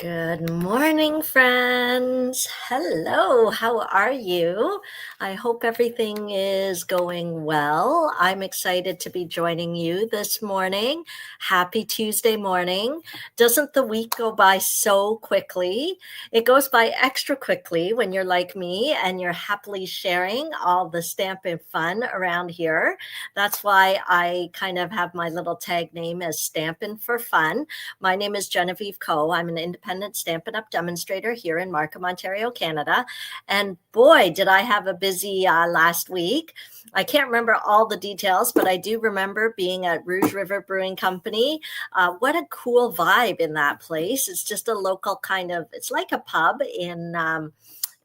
Good morning, friends. Hello, how are you? I hope everything is going well. I'm excited to be joining you this morning. Happy Tuesday morning. Doesn't the week go by so quickly? It goes by extra quickly when you're like me and you're happily sharing all the stamping fun around here. That's why I kind of have my little tag name as Stampin' for Fun. My name is Genevieve Coe. I'm an independent Stampin' Up! Demonstrator here in Markham, Ontario, Canada. And boy, did I have a busy last week. I can't remember all the details, but I do remember being at Rouge River Brewing Company. What a cool vibe in that place. It's just a local kind of, it's like a pub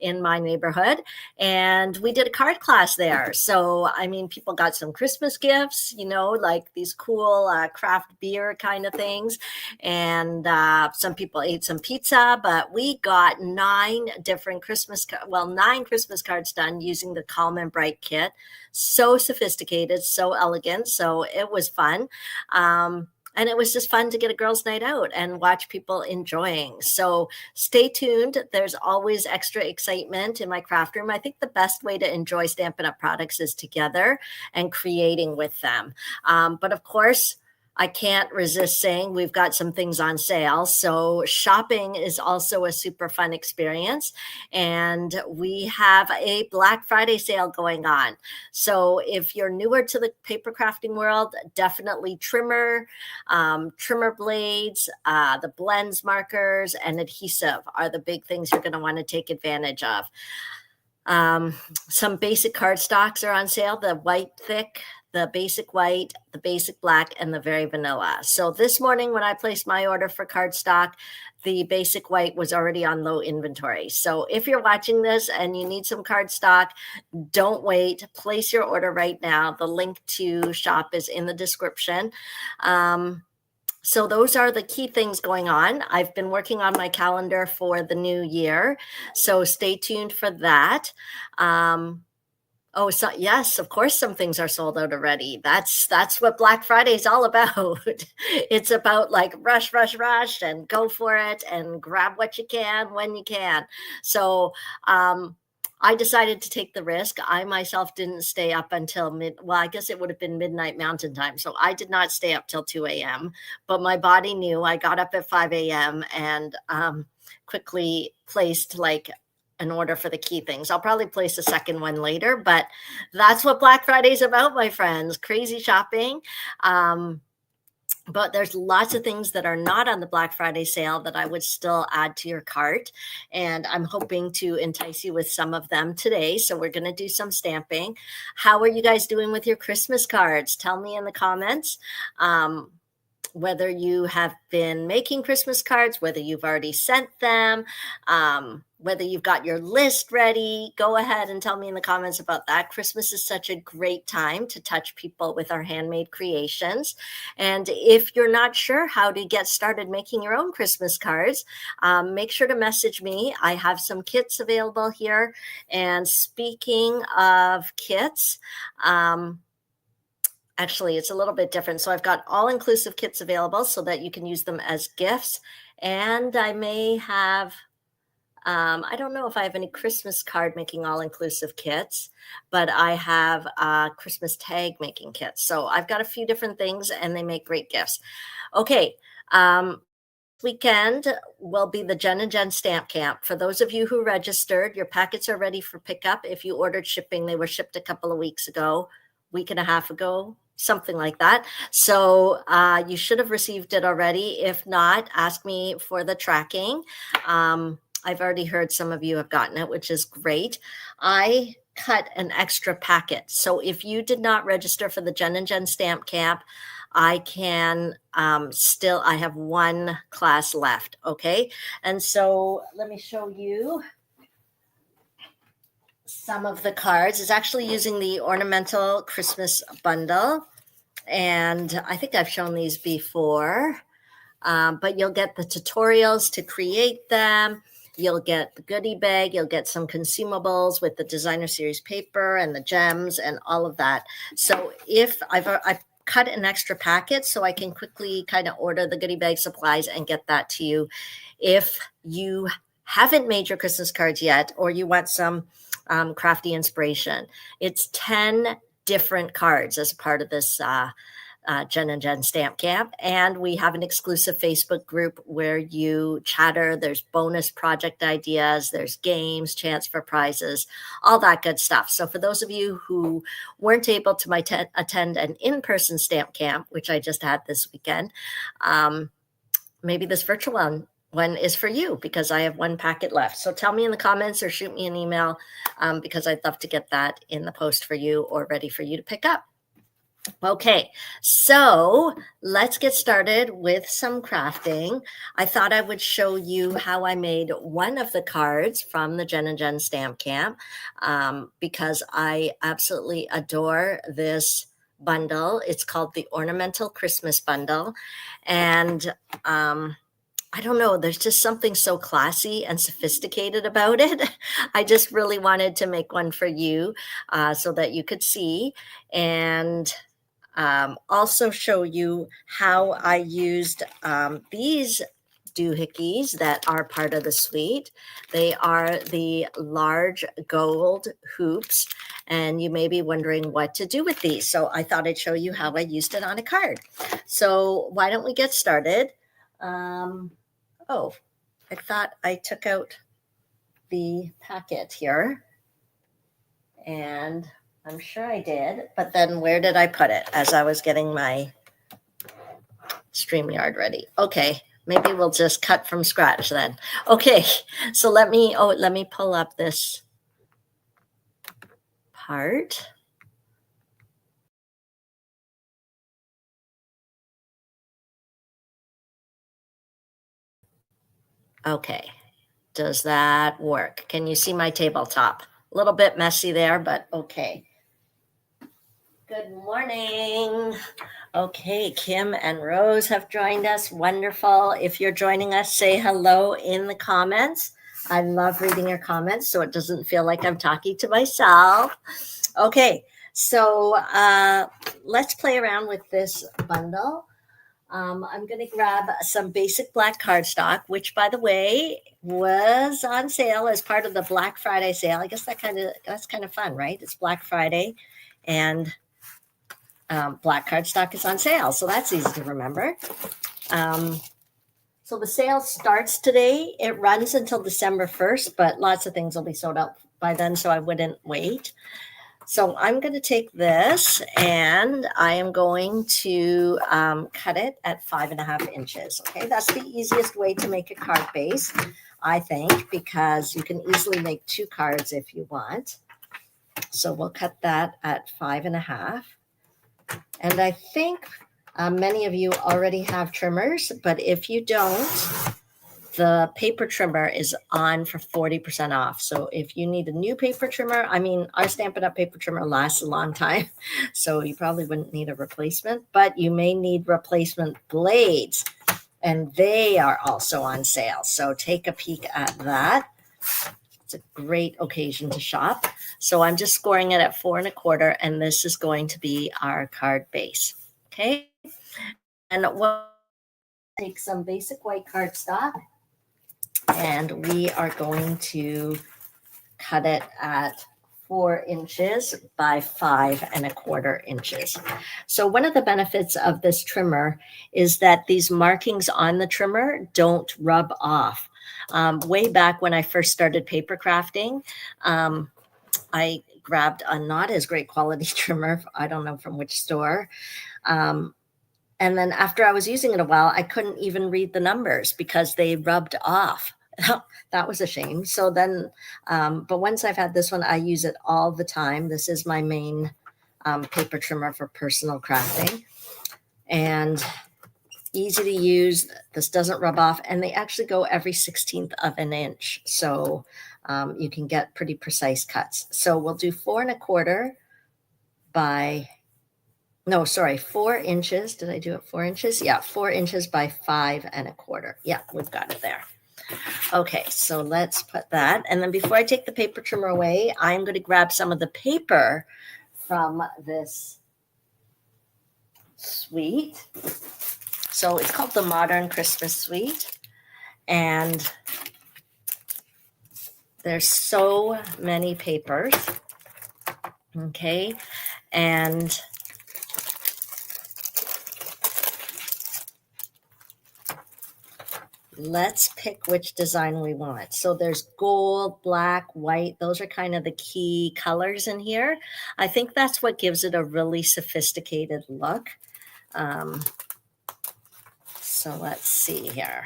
in my neighborhood, and we did a card class there. So I mean, people got some Christmas gifts, like these cool craft beer kind of things, and some people ate some pizza. But we got nine Christmas cards done using the Calm and Bright kit. So sophisticated, so elegant, so it was fun. And it was just fun to get a girls' night out and watch people enjoying. So stay tuned. There's always extra excitement in my craft room. I think the best way to enjoy Stampin' Up! Products is together and creating with them. But of course, I can't resist saying we've got some things on sale. So shopping is also a super fun experience. And we have a Black Friday sale going on. So if you're newer to the paper crafting world, definitely trimmer blades, the blends markers, and adhesive are the big things you're going to want to take advantage of. Some basic cardstocks are on sale, the white thick, the basic white, the basic black, and the very vanilla. So this morning when I placed my order for cardstock, the basic white was already on low inventory. So if you're watching this and you need some cardstock, don't wait. Place your order right now. The link to shop is in the description. So those are the key things going on. I've been working on my calendar for the new year, so stay tuned for that. So yes, of course, some things are sold out already. That's what Black Friday is all about. It's about like rush, rush, rush, and go for it and grab what you can when you can. So I decided to take the risk. I myself didn't stay up until I guess it would have been midnight Mountain Time. So I did not stay up till 2 a.m., but my body knew. I got up at 5 a.m. and quickly placed like an order for the key things. I'll probably place a second one later, but that's what Black Friday is about, my friends. Crazy shopping. But there's lots of things that are not on the Black Friday sale that I would still add to your cart. And I'm hoping to entice you with some of them today. So we're going to do some stamping. How are you guys doing with your Christmas cards? Tell me in the comments. Whether you have been making Christmas cards, whether you've already sent them, whether you've got your list ready, go ahead and tell me in the comments about that. Christmas is such a great time to touch people with our handmade creations. And if you're not sure how to get started making your own Christmas cards, make sure to message me. I have some kits available here. And speaking of kits, actually, it's a little bit different. So I've got all-inclusive kits available so that you can use them as gifts. And I may have, I don't know if I have any Christmas card making all-inclusive kits, but I have Christmas tag making kits. So I've got a few different things and they make great gifts. Okay. Weekend will be the Jen and Jen Stamp Camp. For those of you who registered, your packets are ready for pickup. If you ordered shipping, they were shipped a couple of weeks ago, week and a half ago, something like that. So you should have received it already. If not, ask me for the tracking. I've already heard some of you have gotten it, which is great. I cut an extra packet. So if you did not register for the Jen and Jen Stamp Camp, I can I have one class left. Okay. And so let me show you some of the cards. It's actually using the Ornamental Christmas bundle. And I think I've shown these before, but you'll get the tutorials to create them. You'll get the goodie bag. You'll get some consumables with the designer series paper and the gems and all of that. So if I've cut an extra packet so I can quickly kind of order the goodie bag supplies and get that to you. If you haven't made your Christmas cards yet, or you want some crafty inspiration, it's 10 different cards as a part of this Jen and Jen Stamp Camp. And we have an exclusive Facebook group where you chatter. There's bonus project ideas, there's games, chance for prizes, all that good stuff. So for those of you who weren't able to attend an in-person stamp camp, which I just had this weekend, maybe this virtual one is for you, because I have one packet left. So tell me in the comments or shoot me an email, because I'd love to get that in the post for you or ready for you to pick up. Okay, so let's get started with some crafting. I thought I would show you how I made one of the cards from the Jen and Jen Stamp Camp, because I absolutely adore this bundle. It's called the Ornamental Christmas Bundle. And I don't know, there's just something so classy and sophisticated about it. I just really wanted to make one for you so that you could see, and also show you how I used these doohickeys that are part of the suite. They are the large gold hoops, and you may be wondering what to do with these. So I thought I'd show you how I used it on a card. So why don't we get started? Oh, I thought I took out the packet here, and I'm sure I did, but then where did I put it as I was getting my StreamYard ready? Okay, maybe we'll just cut from scratch then. Okay, so let me pull up this part. Okay, does that work? Can you see my tabletop? A little bit messy there, but okay. Good morning. Okay, Kim and Rose have joined us. Wonderful. If you're joining us, say hello in the comments. I love reading your comments so it doesn't feel like I'm talking to myself. Okay, so let's play around with this bundle. I'm going to grab some basic black cardstock, which, by the way, was on sale as part of the Black Friday sale. I guess that's kind of fun, right? It's Black Friday, and black cardstock is on sale, so that's easy to remember. So the sale starts today. It runs until December 1st, but lots of things will be sold out by then, so I wouldn't wait. So I'm going to take this and I am going to cut it at 5.5 inches. Okay, that's the easiest way to make a card base, I think, because you can easily make 2 cards if you want. So we'll cut that at 5.5. And I think many of you already have trimmers, but if you don't, the paper trimmer is on for 40% off. So if you need a new paper trimmer, I mean, our Stampin' Up! Paper trimmer lasts a long time, so you probably wouldn't need a replacement, but you may need replacement blades, and they are also on sale. So take a peek at that. It's a great occasion to shop. So I'm just scoring it at 4 1/4, and this is going to be our card base. Okay. And we'll take some basic white cardstock, and we are going to cut it at 4 inches by 5 1/4 inches. So one of the benefits of this trimmer is that these markings on the trimmer don't rub off. Way back when I first started paper crafting, I grabbed a not as great quality trimmer. I don't know from which store. And then after I was using it a while, I couldn't even read the numbers because they rubbed off. That was a shame. So then, but once I've had this one, I use it all the time. This is my main paper trimmer for personal crafting. And easy to use. This doesn't rub off, and they actually go every 1/16 of an inch. So you can get pretty precise cuts. So we'll do 4 1/4 by, no, sorry, 4 inches. Did I do it 4 inches? Yeah, 4 inches by 5 1/4. Yeah, we've got it there. Okay, so let's put that. And then before I take the paper trimmer away, I'm going to grab some of the paper from this suite. So it's called the Modern Christmas Suite. And there's so many papers. Okay. And let's pick which design we want. So there's gold, black, white. Those are kind of the key colors in here. I think that's what gives it a really sophisticated look. So let's see here.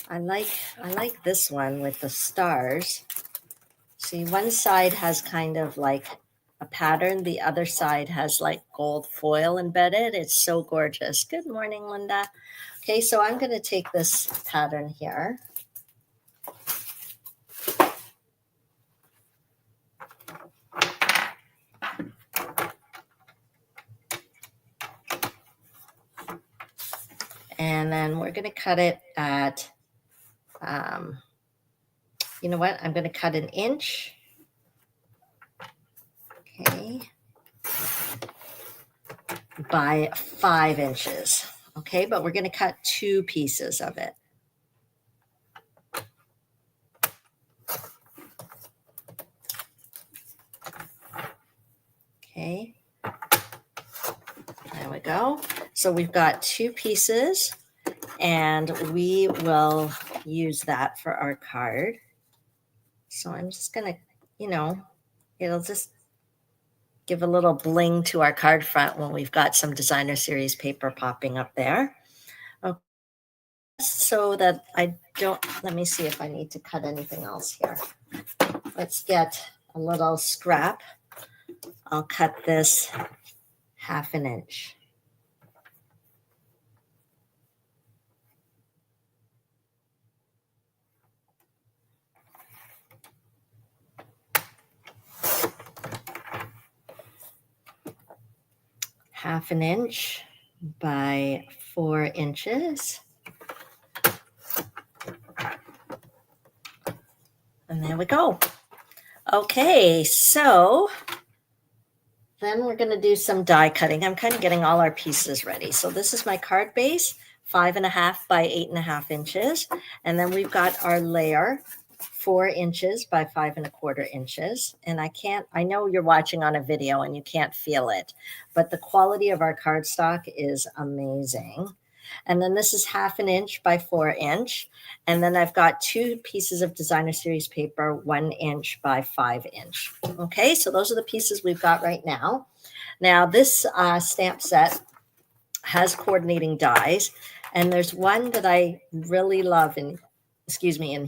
I like this one with the stars. See, one side has kind of like a pattern. The other side has like gold foil embedded. It's so gorgeous. Good morning, Linda. Okay, so I'm going to take this pattern here. And then we're going to cut it at, you know what? I'm going to cut an inch. Okay. By 5 inches. Okay, but we're going to cut 2 pieces of it. Okay. There we go. So we've got 2 pieces, and we will use that for our card. So I'm just going to, it'll just give a little bling to our card front when we've got some designer series paper popping up there. Okay. So that I don't, let me see if I need to cut anything else here. Let's get a little scrap. I'll cut this 1/2 inch. Half an inch by 4 inches. And there we go. Okay, so then we're going to do some die cutting. I'm kind of getting all our pieces ready. So this is my card base, 5.5 by 8.5 inches. And then we've got our layer, 4 inches by 5.25 inches. And I know you're watching on a video and you can't feel it, but the quality of our cardstock is amazing. And then this is 1/2 inch by 4 inch. And then I've got 2 pieces of designer series paper, 1 inch by 5 inch. Okay, so those are the pieces we've got right now. Now this stamp set has coordinating dies, and there's one that I really love in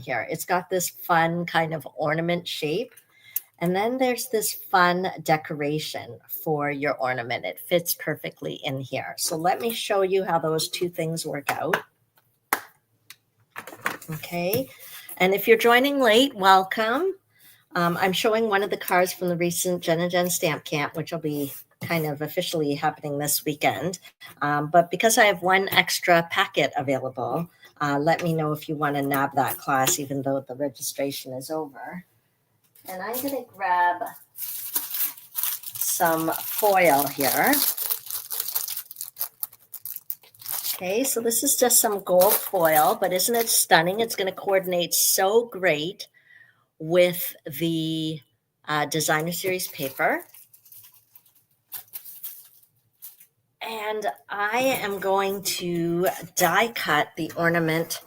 here. It's got this fun kind of ornament shape. And then there's this fun decoration for your ornament. It fits perfectly in here. So let me show you how those 2 things work out. Okay. And if you're joining late, welcome. I'm showing one of the cards from the recent Jen and Jen Stamp Camp, which will be kind of officially happening this weekend. But because I have one extra packet available, let me know if you want to nab that class, even though the registration is over. And I'm going to grab some foil here. Okay, so this is just some gold foil, but isn't it stunning? It's going to coordinate so great with the designer series paper. And I am going to die cut the ornament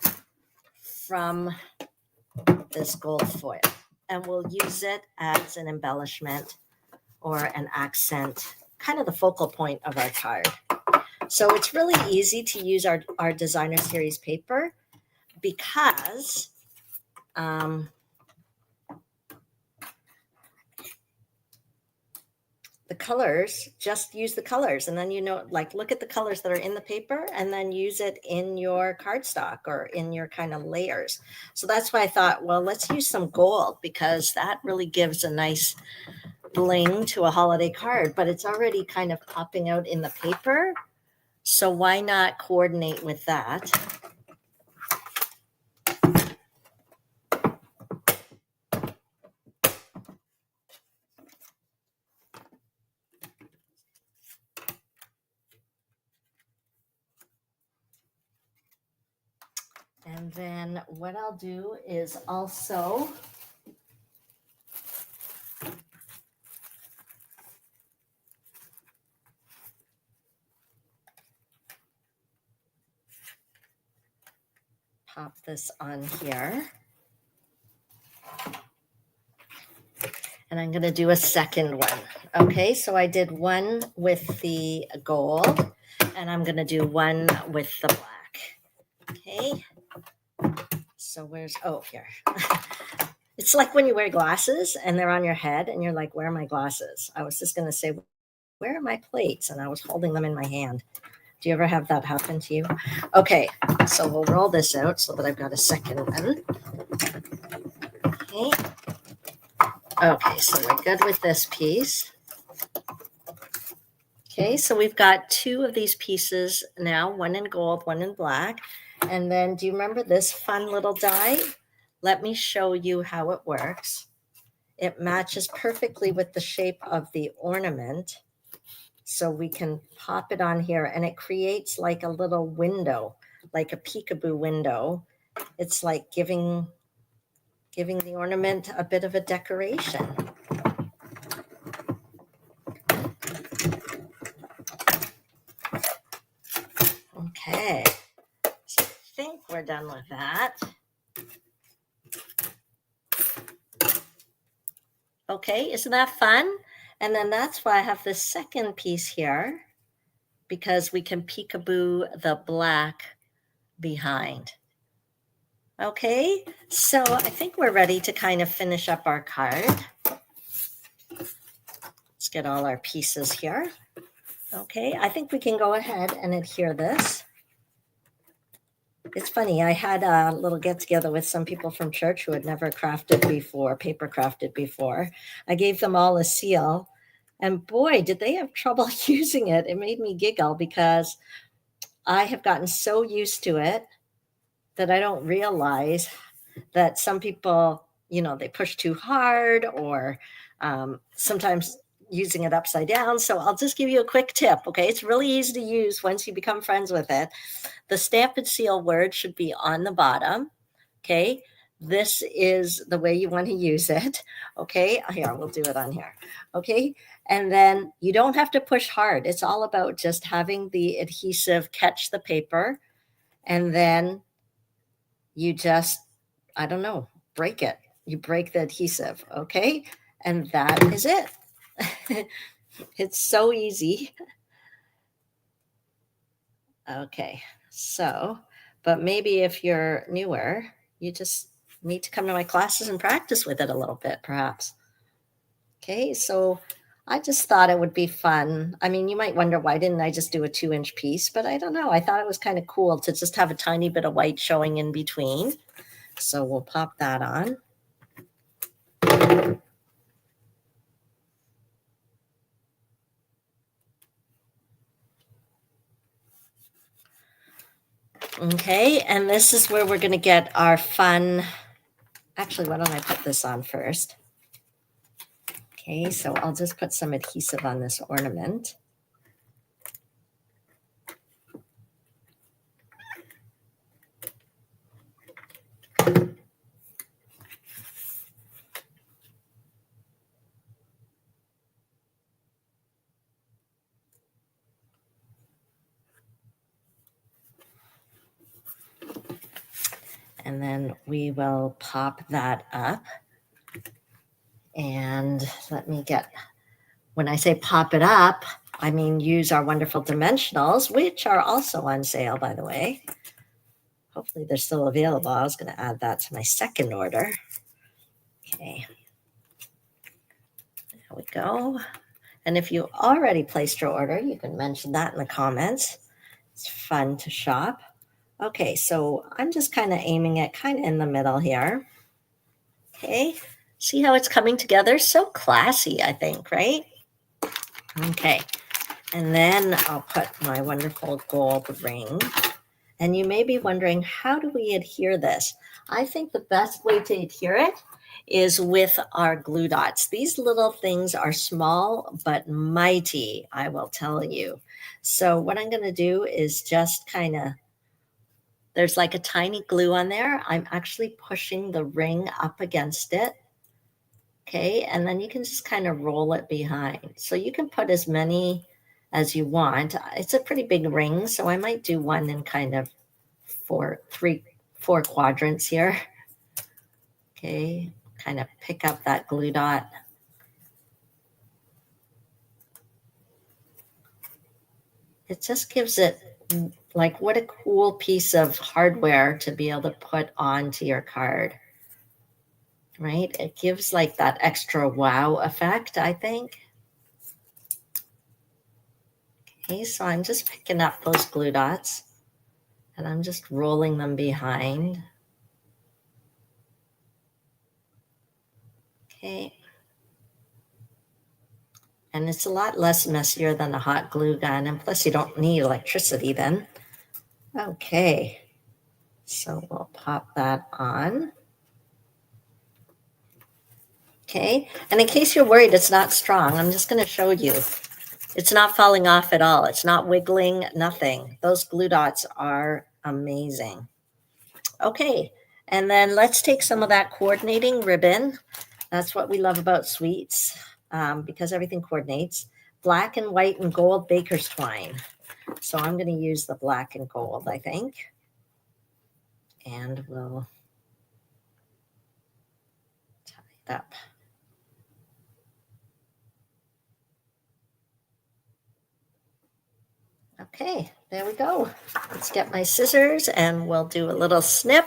from this gold foil. And we'll use it as an embellishment or an accent, kind of the focal point of our card. So it's really easy to use our designer series paper because the colors, just use the colors. And then, look at the colors that are in the paper and then use it in your cardstock or in your kind of layers. So that's why I thought, well, let's use some gold because that really gives a nice bling to a holiday card, but it's already kind of popping out in the paper. So why not coordinate with that? And then what I'll do is also pop this on here. And I'm going to do a second one. Okay, so I did one with the gold, and I'm going to do one with the black. Okay, so where's, oh, here. It's like when you wear glasses and they're on your head and you're like, where are my glasses? I was just going to say, where are my plates? And I was holding them in my hand. Do you ever have that happen to you? Okay, so we'll roll this out so that I've got a second one. Okay. Okay, so we're good with this piece. Okay, so we've got two of these pieces now, one in gold, one in black. And then do you remember this fun little die? Let me show you how it works. It matches perfectly with the shape of the ornament. So we can pop it on here and it creates like a little window, like a peekaboo window. It's like giving the ornament a bit of a decoration. Okay, so I think we're done with that. Okay, isn't that fun? And then that's why I have this second piece here, because we can peekaboo the black behind. Okay, so I think we're ready to kind of finish up our card. Let's get all our pieces here. Okay, I think we can go ahead and adhere this. It's funny, I had a little get together with some people from church who had never crafted before, paper crafted before. I gave them all a seal, and boy, did they have trouble using it. It made me giggle because I have gotten so used to it that I don't realize that some people, you know, they push too hard or sometimes using it upside down. So I'll just give you a quick tip. Okay, it's really easy to use once you become friends with it. The stamp and seal word should be on the bottom. Okay, this is the way you want to use it. Okay, here, we'll do it on here. Okay, and then you don't have to push hard. It's all about just having the adhesive catch the paper, and then you just, I don't know, break it. You break the adhesive. Okay, and that is it. It's so easy. Okay, so, but maybe if you're newer, you just need to come to my classes and practice with it a little bit, perhaps. Okay, so I just thought it would be fun. I mean, you might wonder, why didn't I just do a 2-inch piece? But I don't know. I thought it was kind of cool to just have a tiny bit of white showing in between. So we'll pop that on. Okay, and this is where we're going to get our fun. Actually, why don't I put this on first? Okay, so I'll just put some adhesive on this ornament. And then we will pop that up. And let me get, when I say pop it up, I mean use our wonderful dimensionals, which are also on sale, by the way. Hopefully they're still available. I was going to add that to my second order. Okay. There we go. And if you already placed your order, you can mention that in the comments. It's fun to shop. Okay, so I'm just kind of aiming it kind of in the middle here. Okay, see how it's coming together? So classy, I think, right? Okay, and then I'll put my wonderful gold ring. And you may be wondering, how do we adhere this? I think the best way to adhere it is with our glue dots. These little things are small but mighty, I will tell you. So what I'm going to do is just kind of, There's like a tiny glue on there. I'm actually pushing the ring up against it. Okay, and then you can just kind of roll it behind. So you can put as many as you want. It's a pretty big ring, so I might do one in kind of four quadrants here. Okay, kind of pick up that glue dot. It just gives it, like, what a cool piece of hardware to be able to put onto your card, right? It gives like that extra wow effect, I think. Okay, so I'm just picking up those glue dots and I'm just rolling them behind. Okay. And it's a lot less messier than a hot glue gun, and plus you don't need electricity then. Okay, so we'll pop that on. Okay, and in case you're worried it's not strong, I'm just going to show you. It's not falling off at all. It's not wiggling, nothing. Those glue dots are amazing. Okay, and then let's take some of that coordinating ribbon. That's what we love about sweets, because everything coordinates. Black and white and gold baker's twine. So I'm going to use the black and gold, I think. And we'll tie it up. Okay, there we go. Let's get my scissors and we'll do a little snip.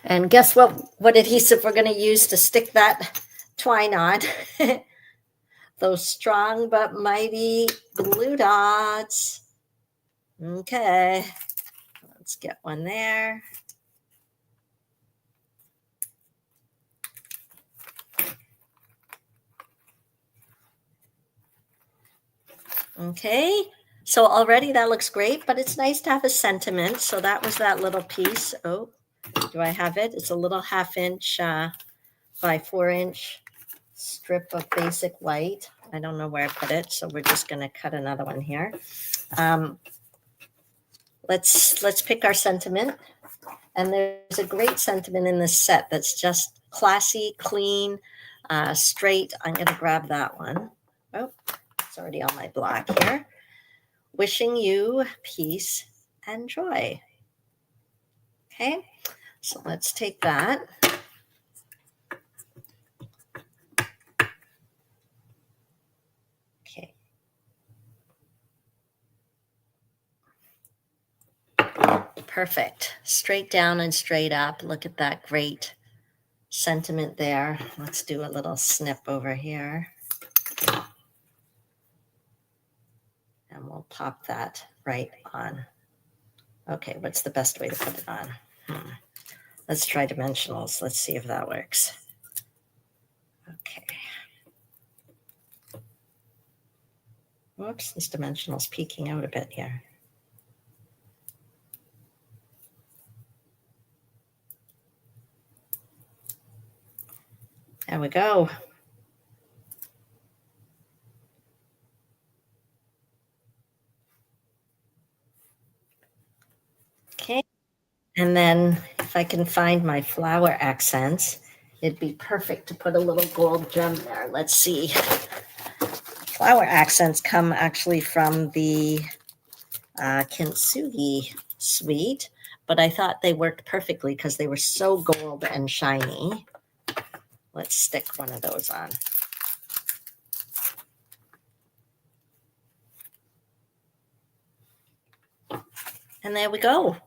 And guess what adhesive we're going to use to stick that twine on? Those strong but mighty glue dots. Okay, let's get one there. Okay, so already that looks great, but it's nice to have a sentiment. So that was that little piece. Oh, do I have it? It's a little 1/2 inch by 4 inch strip of basic white. I don't know where I put it, so we're just going to cut another one here. Let's pick our sentiment. And there's a great sentiment in this set that's just classy, clean, straight. I'm going to grab that one. Oh, it's already on my block here. Wishing you peace and joy. Okay, so let's take that. Okay. Perfect. Straight down and straight up. Look at that great sentiment there. Let's do a little snip over here. And we'll pop that right on. Okay, what's the best way to put it on? Let's try dimensionals. Let's see if that works. Okay. Whoops, this dimensional's peeking out a bit here. There we go. Okay, and then if I can find my flower accents, it'd be perfect to put a little gold gem there. Let's see. Flower accents come actually from the Kintsugi suite, but I thought they worked perfectly because they were so gold and shiny. Let's stick one of those on. And there we go.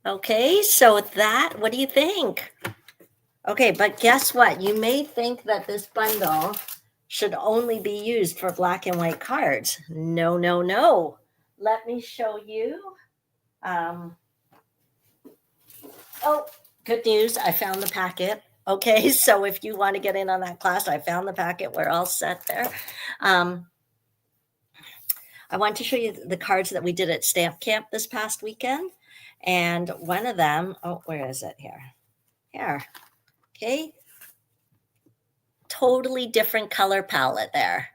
Okay, so that, what do you think? Okay, but guess what? You may think that this bundle should only be used for black and white cards. No, no, no. Let me show you. Oh, good news. I found the packet. Okay, so if you want to get in on that class, I found the packet. We're all set there. I want to show you the cards that we did at Stamp Camp this past weekend. And one of them, oh, where is it here? Here. Okay. Totally different color palette there.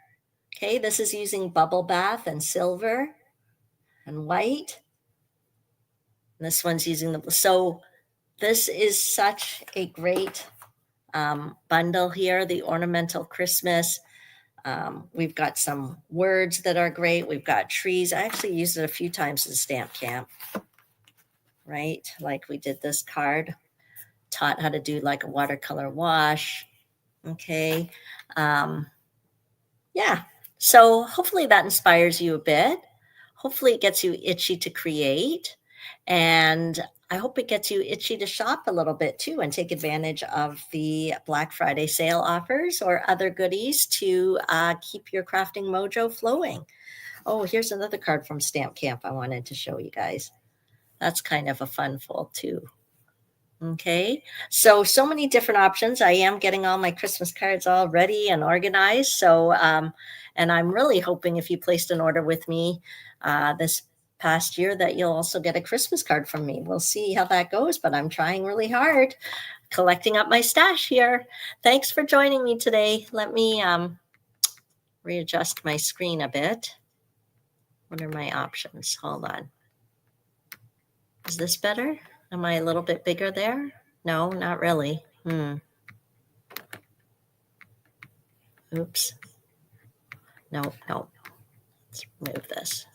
Okay, this is using Bubble Bath and silver and white. And this one's using the, so this is such a great bundle here, the Ornamental Christmas. We've got some words that are great. We've got trees. I actually used it a few times in stamp camp, right? Like we did this card, taught how to do like a watercolor wash. Okay. Yeah. So hopefully that inspires you a bit. Hopefully it gets you itchy to create. And I hope it gets you itchy to shop a little bit too and take advantage of the Black Friday sale offers or other goodies to keep your crafting mojo flowing. Oh, here's another card from Stamp Camp I wanted to show you guys. That's kind of a fun fold too. Okay, so many different options. I am getting all my Christmas cards all ready and organized. So, and I'm really hoping if you placed an order with me this past year that you'll also get a Christmas card from me. We'll see how that goes, but I'm trying really hard, collecting up my stash here. Thanks for joining me today. Let me readjust my screen a bit. What are my options? Hold on. Is this better? Am I a little bit bigger there? No, not really. Oops. No. Let's move this.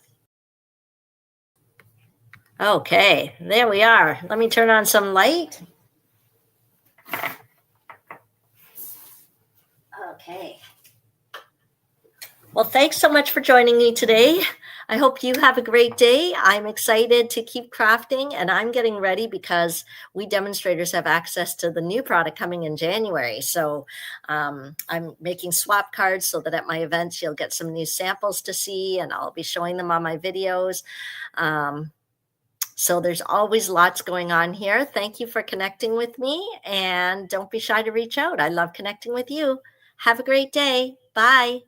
Okay, there we are. Let me turn on some light. Okay. Well, thanks so much for joining me today. I hope you have a great day. I'm excited to keep crafting, and I'm getting ready because we demonstrators have access to the new product coming in January. So I'm making swap cards so that at my events, you'll get some new samples to see, and I'll be showing them on my videos. So there's always lots going on here. Thank you for connecting with me, and don't be shy to reach out. I love connecting with you. Have a great day. Bye.